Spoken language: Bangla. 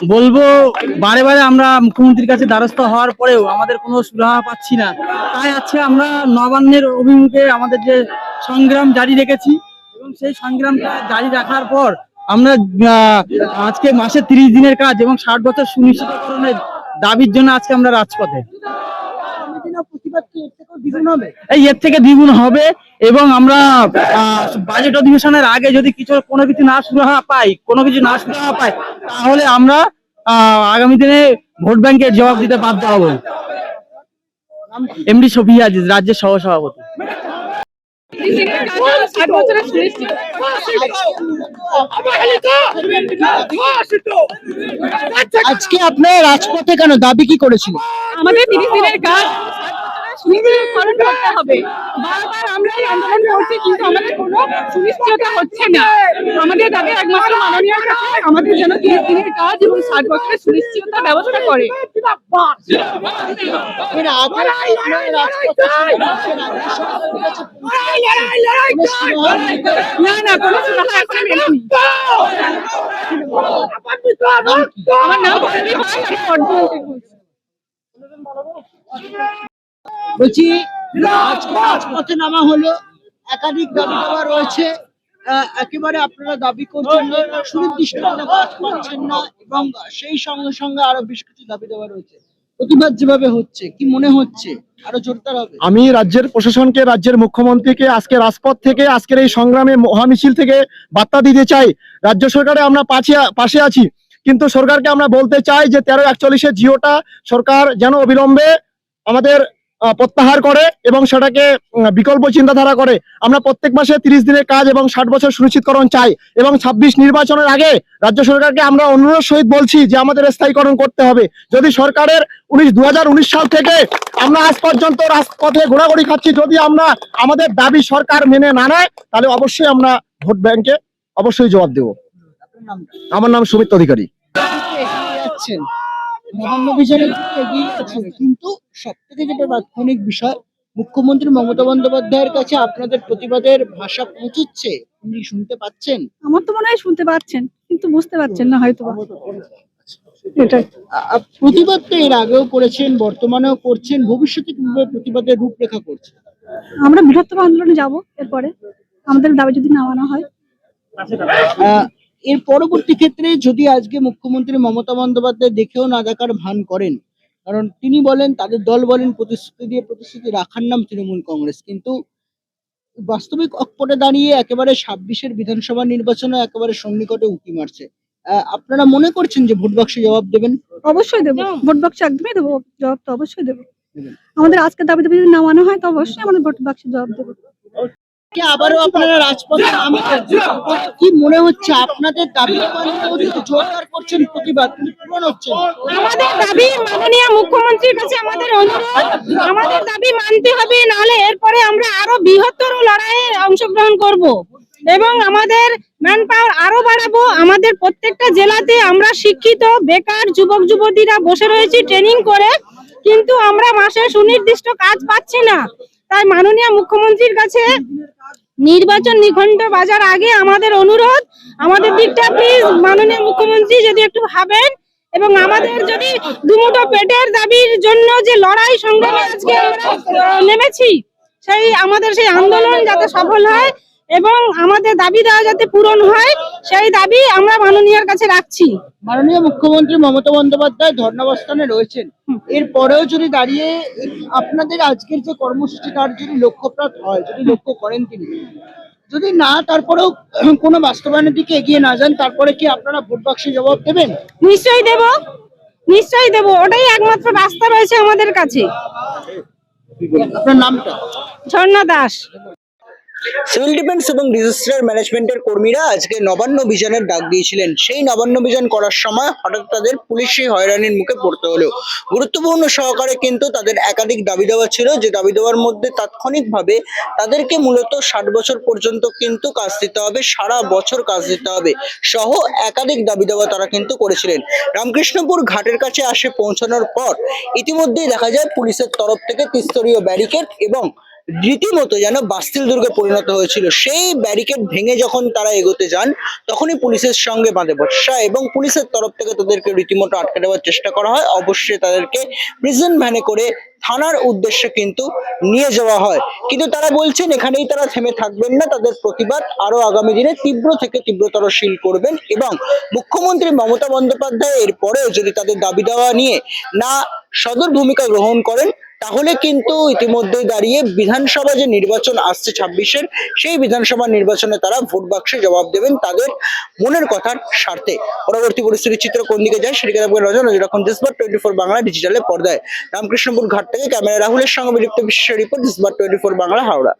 বলবো, বারে বারে আমরা মুখ্যমন্ত্রীর কাছে দ্বারস্থ হওয়ার পরেও আমাদের কোনো সুরাহা পাচ্ছি না। তাই আজকে আমরা নবান্নের অভিমুখে আমাদের যে সংগ্রাম জারি রেখেছি এবং সেই সংগ্রামটা জারি রাখার পর আমরা আজকে মাসে 30 দিনের কাজ এবং 60 বছর সুনিশ্চিতকরণের দাবির জন্য আজকে আমরা রাজপথে। এর থেকে দ্বিগুণ হবে এবং আমরা বাজেট অধিবেশনের আগে যদি কোনো কিছু না সুরাহা পাই তাহলে আমরা আগামী দিনে ভোট ব্যাংকের জবাব দিতে বাধ্য হব। এমডি শফি আজিজ, রাজ্যের সহসভাপতি। আজকে আপনারা রাজপথে কেন, দাবি কি করেছিল? আমাদের 30 দিনের কাজ সুনিশ্চিতকরণ করতে হবে। বারবার আমরা এই আন্দোলন করছি কিন্তু আমাদের কোনো সুনিশ্চিততা হচ্ছে না। আমাদের দাবি একমাত্র মাননীয় কাছে আমাদের যেন 30 দিনের কাজ এবং 60 বছরের সুনিশ্চিততার ব্যবস্থা করে। না না, কোনো সুরাহা এখন মেলেনি। আমার নাম পল্লবী পাল, আমি অর্থমন্ত্রী বলছি। বলছি, রাজপথে নামা হলো, একাধিক দাবি দেওয়া রয়েছে। একেবারে আপনারা দাবি করছেন যে সুনির্দিষ্ট কোনো কাজ পাচ্ছেন না এবং সেই সঙ্গে সঙ্গে আরো বেশ কিছু দাবি দেওয়া রয়েছে। প্রতিবাদ যেভাবে হচ্ছে, কি মনে হচ্ছে আরো জোরদার হবে? আমি রাজ্যের প্রশাসনকে, রাজ্যের মুখ্যমন্ত্রীকে আজকে রাজপথ থেকে, আজকের এই সংগ্রামে মহামিছিল থেকে বার্তা দিতে চাই, রাজ্য সরকারে আমরা পাশে আছি, কিন্তু সরকারকে আমরা বলতে চাই যে 1341-এর জিওটা সরকার যেন অবিলম্বে আমাদের প্রত্যাহার করে এবং সেটাকে বিকল্প চিন্তাধারা করে। আমরা প্রত্যেক মাসে 30 দিনের কাজ এবং 60 বছর সুনিশ্চিতকরণ চাই এবং 26 নির্বাচনের আগে রাজ্য সরকারকে আমরা অনুরোধ সহিত বলছি যে আমাদের স্থায়ীকরণ করতে হবে। যদি সরকারের 2019 সাল থেকে আমরা আজ পর্যন্ত রাজপথে ঘোরাঘুরি খাচ্ছি, যদি আমরা আমাদের দাবি সরকার মেনে না নেয় তাহলে অবশ্যই আমরা ভোট ব্যাংকে অবশ্যই জবাব দেব। আমার নাম সুমিত অধিকারী। নবান্ন অভিযানে এগিয়ে যাচ্ছে, কিন্তু সব থেকে যেটা তাৎক্ষণিক বিষয়, মুখ্যমন্ত্রী মমতা বন্দ্যোপাধ্যায়ের কাছে আপনাদের প্রতিবাদের ভাষা পৌঁছচ্ছে, তিনি শুনতে পাচ্ছেন? আমার তো মনে হয় শুনতে পাচ্ছেন, কিন্তু বুঝতে পারছেন না হয়তো। প্রতিবাদ তো এর আগেও করেছেন, বর্তমানেও করছেন, ভবিষ্যতে কিভাবে প্রতিবাদের রূপরেখা করছে? আমরা বৃহত্তর আন্দোলনে যাব এরপরে, আমাদের দাবি যদি না মানা হয়। এর পরবর্তী ক্ষেত্রে যদি আজকে মুখ্যমন্ত্রী মমতা বন্দ্যোপাধ্যায় দেখেও না দেখার ভান করেন, কারণ তিনি বলেন, তাদের দল বলেন, প্রতিশ্রুতি দিয়ে প্রতিশ্রুতি রাখার নাম তৃণমূল কংগ্রেস, কিন্তু বাস্তবিক অক্ষরে দাঁড়িয়ে একেবারে 26-এর বিধানসভা নির্বাচনে একেবারে সন্নিকটে উঁকি মারছে, আপনারা মনে করছেন যে ভোট বাক্সে জবাব দেবেন? অবশ্যই দেবো, ভোট বাক্সে একদমই দেবো, জবাব তো অবশ্যই দেবো। আমাদের আজকে দাবি দাবি যদি না মানা হয় তো অবশ্যই আমাদের ভোট বাক্সে জবাব দেবো। আবারও আপনারা রাজপথে নামছেন, কি মনে হচ্ছে আপনাদের দাবি জোরদার করছেন, প্রতিবাদ পূরণ হচ্ছে? আমাদের দাবি মাননীয় মুখ্যমন্ত্রীর কাছে আমাদের অনুরোধ, আমাদের দাবি মানতে হবে, নাহলে এরপরে আমরা আরো বৃহত্তর লড়াইয়ে অংশগ্রহণ করব এবং আমাদের ম্যান পাওয়ার আরো বাড়াবো। আমাদের প্রত্যেকটা জেলাতে আমরা শিক্ষিত বেকার যুবক যুবতীরা বসে রয়েছি ট্রেনিং করে, কিন্তু আমরা মাসে সুনির্দিষ্ট কাজ পাচ্ছি না। তাই মাননীয় মুখ্যমন্ত্রীর কাছে নির্বাচন নিঘণ্ট বাজার আগে আমাদের অনুরোধ, আমাদের দিকটা প্লিজ মাননীয় মুখ্যমন্ত্রী যদি একটু ভাবেন এবং আমাদের যদি দুমুঠো পেটের দাবির জন্য যে লড়াই সংগ্রামে আজকে আমরা নেমেছি, আমাদের সেই আন্দোলন যাতে সফল হয় এবং আমাদের দাবি দেওয়া যাতে পূরণ হয়, সেই দাবি আমরা মাননীয়র কাছে রাখছি। মাননীয় মুখ্যমন্ত্রী মমতা বন্দ্যোপাধ্যায় ধর্ণাবস্থানে রয়েছেন, এরপরেও যদি দাঁড়িয়ে আপনাদের আজকের যে কর্মসূচি তার যদি লক্ষ্যপ্রাপ্ত হয়, যদি লক্ষ্য করেন তিনি, যদি না তারপরেও কোনো বাস্তবায়নের দিকে এগিয়ে না যান, তারপরে কি আপনারা ভোট বাক্সে জবাব দেবেন? নিশ্চয়ই দেব, নিশ্চয়ই দেব, ওটাই একমাত্র রাস্তা রয়েছে আমাদের কাছে। আপনার নামটা? ঝর্ণা দাস। সিভিল ডিফেন্স এবং ডিজাস্টার ম্যানেজমেন্টের কর্মীরা আজকে নবান্ন অভিযানের ডাক দিয়েছিলেন। সেই নবান্ন অভিযান করার সময় হঠাৎ তাদের পুলিশি হয়রানির মুখে পড়তে হলো। গুরুত্বপূর্ণ সহকারে কিন্তু তাদের একাধিক দাবি দেওয়া ছিল, যে দাবি দেওয়ার মধ্যে তাৎক্ষণিকভাবে তাদেরকে মূলত 60 বছর পর্যন্ত কিন্তু কাজ দিতে হবে, সারা বছর কাজ দিতে হবে সহ একাধিক দাবি দেওয়া তারা কিন্তু করেছিলেন। রামকৃষ্ণপুর ঘাটের কাছে পৌঁছানোর পর ইতিমধ্যেই দেখা যায় পুলিশের তরফ থেকে ত্রিস্তরীয় ব্যারিকেড এবং রীতিমতো যেন বাস্তিল দুর্গে পরিণত হয়েছিল। সেই ব্যারিকেড ভেঙে যখন তারা এগোতে যান তখনই পুলিশের সঙ্গে বাঁধে বর্ষা এবং পুলিশের তরফ থেকে তাদেরকে রীতিমতো আটকে দেওয়ার চেষ্টা করা হয়। অবশ্যই তাদেরকে প্রিজন ভ্যানে করে থানার উদ্দেশ্যে কিন্তু নিয়ে যাওয়া হয়, কিন্তু তারা বলছেন এখানেই তারা থেমে থাকবেন না, তাদের প্রতিবাদ আরো আগামী দিনে তীব্র থেকে তীব্রতরশীল করবেন এবং মুখ্যমন্ত্রী মমতা বন্দ্যোপাধ্যায় এরপরেও যদি তাদের দাবি দেওয়া নিয়ে না সদর ভূমিকা গ্রহণ করেন তাহলে কিন্তু ইতিমধ্যেই দাঁড়িয়ে বিধানসভা যে নির্বাচন আসছে 26-এর, সেই বিধানসভা নির্বাচনে তারা ভোট বাক্সে জবাব দেবেন তাদের মনের কথার স্বার্থে। পরবর্তী পরিস্থিতির চিত্র কোন দিকে যায় সেদিকে আপনাকে নজর রাখুন দিসবার 24 বাংলা ডিজিটালের পর্দায়। রামকৃষ্ণপুর ঘাট থেকে ক্যামেরা রাহুলের সঙ্গে বিলিপ্ত বিশ্বের রিপোর্ট দিসবার 24 বাংলা, হাওড়া।